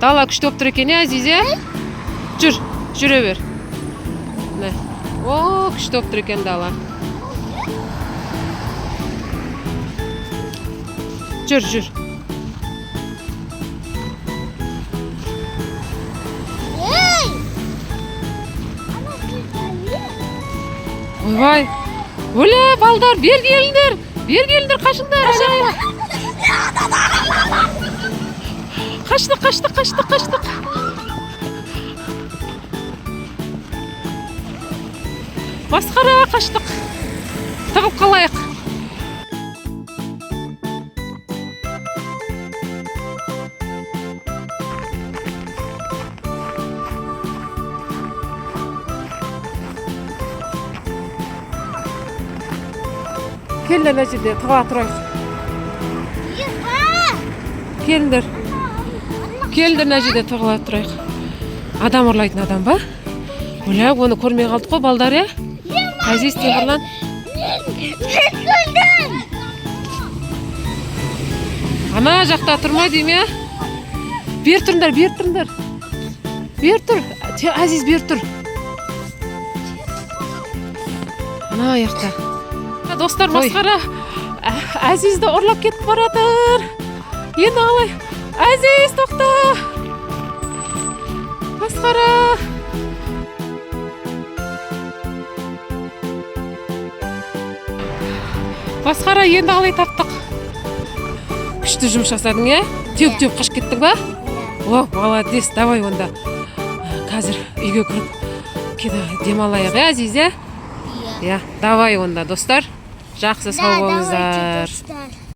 Дала күшті болып тұр екен, Әзизе? Жүр, жүре бер. О, күшті болып тұр екен дала. Жүр, жүр. Ойбай. Өле, балдар, бер келіңдер. Бер келіңдер, қашыңдар. Қаштық. Масқара, қаштық. Тығып қалайық. Келдер мына жерде тыға тұрайық. Келдер. Келдер мына жерде тыға тұрайық. Адам ұрлайтын адам ба? Өлә, оны көрмей қалдық қой, балдар, е? Әзиз тығырлан. Ана жақта тұрмай дейм, е? Бер тұрыңдар. Бер тұр. Әзиз бер тұр. Ана аяқта. Достар, масқара Әзизді ұрлап кетіп баратыр. Енді қалай? Әзиз, тоқта. Масқара. Масқара, енді қалай таптық? Күшті жұмыс жасадың, е? Теуіп қашып кеттің ба? О, молодец, давай онда. Қазір үйге кіріп демалайық, Әзиз, е? Давай онда, достар. Жақсы сау болыңыздар.